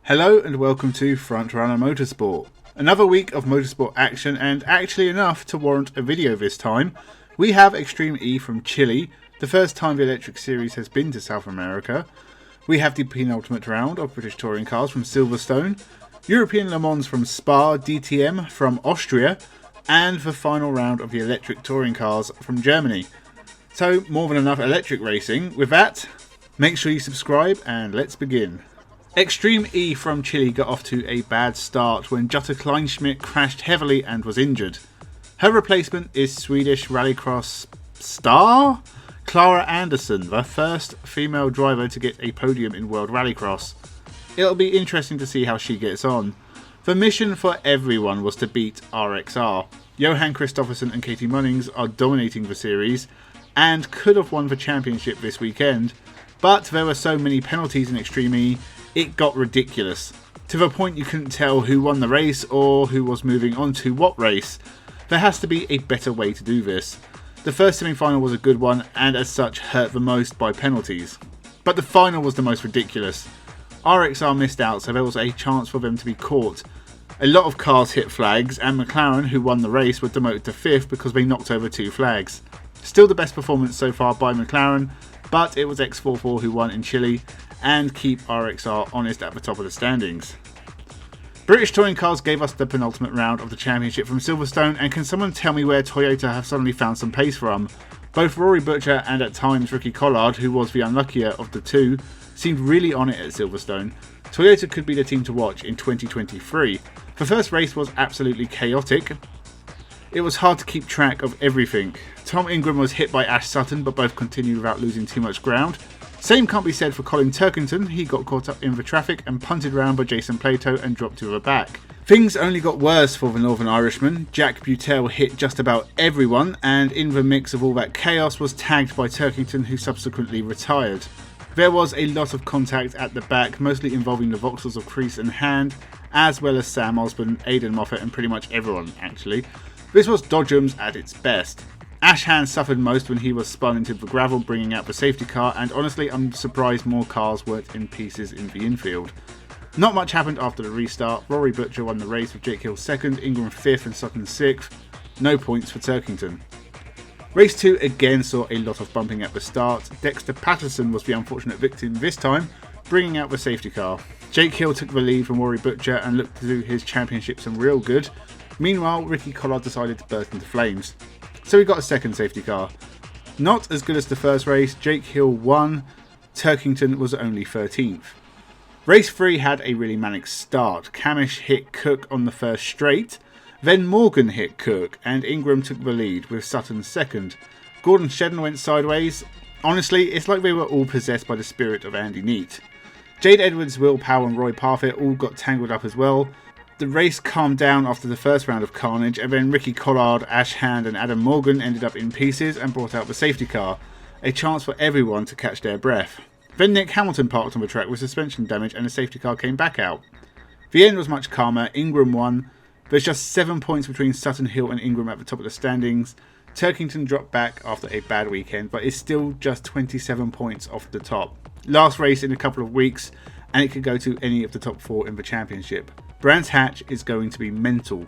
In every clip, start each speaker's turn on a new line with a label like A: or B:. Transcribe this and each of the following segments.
A: Hello and welcome to Frontrunner Motorsport. Another week of motorsport action, and actually enough to warrant a video this time. We have Extreme E from Chile, the first time the electric series has been to South America. We have the penultimate round of British touring cars from Silverstone, European Le Mans from Spa, DTM from Austria, and the final round of the electric touring cars from Germany. So more than enough electric racing. With that, make sure you subscribe and let's begin. Extreme E from Chile got off to a bad start when Jutta Kleinschmidt crashed heavily and was injured. Her replacement is Swedish rallycross star Clara Andersson, the first female driver to get a podium in World Rallycross. It'll be interesting to see how she gets on. The mission for everyone was to beat RXR. Johan Kristoffersen and Katie Munnings are dominating the series and could have won the championship this weekend, but there were so many penalties in Extreme E, it got ridiculous. To the point you couldn't tell who won the race or who was moving on to what race. There has to be a better way to do this. The first semi-final was a good one and as such hurt the most by penalties. But the final was the most ridiculous. RXR missed out, so there was a chance for them to be caught. A lot of cars hit flags and McLaren, who won the race, were demoted to 5th because they knocked over 2 flags. Still the best performance so far by McLaren, but it was X44 who won in Chile and keep RXR honest at the top of the standings. British touring cars gave us the penultimate round of the championship from Silverstone, and can someone tell me where Toyota have suddenly found some pace from? Both Rory Butcher and at times Ricky Collard, who was the unluckier of the two, seemed really on it at Silverstone. Toyota could be the team to watch in 2023. The first race was absolutely chaotic. It was hard to keep track of everything. Tom Ingram was hit by Ash Sutton, but both continued without losing too much ground. Same can't be said for Colin Turkington. He got caught up in the traffic and punted round by Jason Plato and dropped to the back. Things only got worse for the Northern Irishman. Jack Butel hit just about everyone, and in the mix of all that chaos was tagged by Turkington, who subsequently retired. There was a lot of contact at the back, mostly involving the voxels of Crease and Hand, as well as Sam Osborne, Aidan Moffat and pretty much everyone actually. This was Dodgems at its best. Ash Hand suffered most when he was spun into the gravel, bringing out the safety car, and honestly I'm surprised more cars weren't in pieces in the infield. Not much happened after the restart. Rory Butcher won the race with Jake Hill 2nd, Ingram 5th and Sutton 6th. No points for Turkington. Race 2 again saw a lot of bumping at the start. Dexter Patterson was the unfortunate victim this time, bringing out the safety car. Jake Hill took the lead from Rory Butcher and looked to do his championship some real good. Meanwhile, Ricky Collard decided to burst into flames. So we got a second safety car. Not as good as the first race. Jake Hill won, Turkington was only 13th. Race 3 had a really manic start. Camish hit Cook on the first straight, then Morgan hit Cook and Ingram took the lead with Sutton 2nd. Gordon Shedden went sideways. Honestly, it's like they were all possessed by the spirit of Andy Neate. Jade Edwards, Will Powell and Roy Parfitt all got tangled up as well. The race calmed down after the first round of carnage, and then Ricky Collard, Ash Hand and Adam Morgan ended up in pieces and brought out the safety car, a chance for everyone to catch their breath. Then Nick Hamilton parked on the track with suspension damage and the safety car came back out. The end was much calmer. Ingram won. There's just 7 points between Sutton, Hill and Ingram at the top of the standings. Turkington dropped back after a bad weekend, but is still just 27 points off the top. Last race in a couple of weeks, and it could go to any of the top 4 in the championship. Brands Hatch is going to be mental.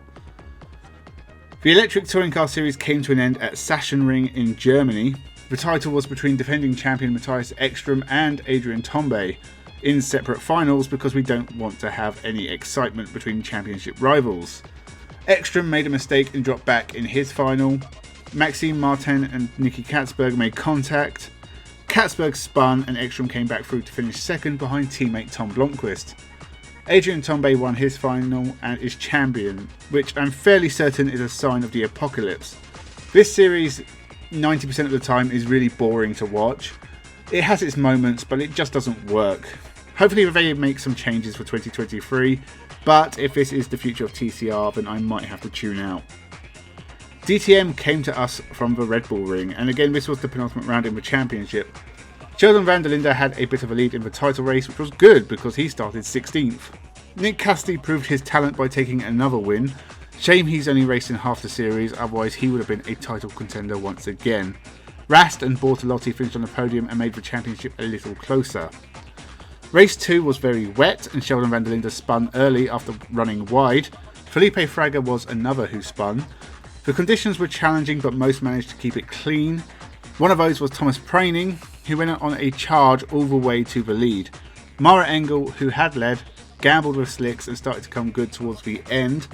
A: The electric touring car series came to an end at Sachsenring in Germany. The title was between defending champion Matthias Ekstrom and Adrian Tombe in separate finals because we don't want to have any excitement between championship rivals. Ekstrom made a mistake and dropped back in his final. Maxime Martin and Nicky Katzberg made contact. Katzberg spun and Ekstrom came back through to finish 2nd behind teammate Tom Blomqvist. Adrian Tombe won his final and is champion, which I'm fairly certain is a sign of the apocalypse. This series 90% of the time is really boring to watch. It has its moments, but it just doesn't work. Hopefully they make some changes for 2023, but if this is the future of TCR then I might have to tune out. DTM came to us from the Red Bull Ring, and again this was the penultimate round in the championship. Sheldon van der Linde had a bit of a lead in the title race, which was good because he started 16th. Nick Cassidy proved his talent by taking another win. Shame he's only raced in half the series, otherwise he would have been a title contender once again. Rast and Bortolotti finished on the podium and made the championship a little closer. Race 2 was very wet and Sheldon van der Linde spun early after running wide. Felipe Fraga was another who spun. The conditions were challenging but most managed to keep it clean. One of those was Thomas Preining, who went on a charge all the way to the lead. Mara Engel, who had led, gambled with slicks and started to come good towards the end.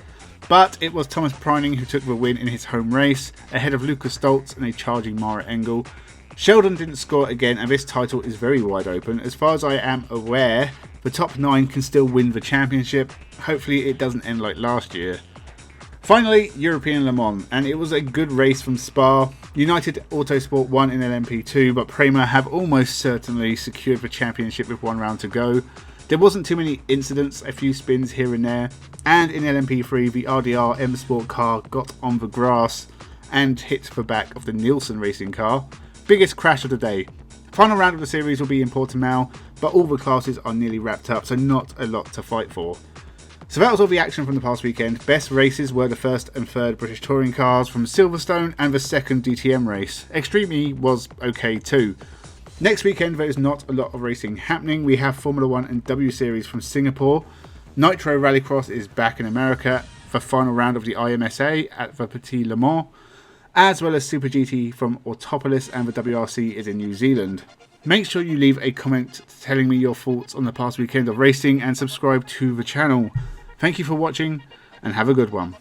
A: But it was Thomas Preining who took the win in his home race, ahead of Lucas Stoltz and a charging Mara Engel. Sheldon didn't score again and this title is very wide open. As far as I am aware, the top 9 can still win the championship. Hopefully it doesn't end like last year. Finally, European Le Mans, and it was a good race from Spa. United Autosport won in LMP2, but Prema have almost certainly secured the championship with 1 round to go. There wasn't too many incidents, a few spins here and there, and in LMP3 the RDR M Sport car got on the grass and hit the back of the Nielsen racing car. Biggest crash of the day. Final round of the series will be in Portimao, but all the classes are nearly wrapped up, so not a lot to fight for. So that was all the action from the past weekend. Best races were the first and third British Touring cars from Silverstone and the second DTM race. Extreme E was okay too. Next weekend there is not a lot of racing happening. We have Formula 1 and W Series from Singapore. Nitro Rallycross is back in America for final round of the IMSA at the Petit Le Mans, as well as Super GT from Autopolis, and the WRC is in New Zealand. Make sure you leave a comment telling me your thoughts on the past weekend of racing and subscribe to the channel. Thank you for watching and have a good one.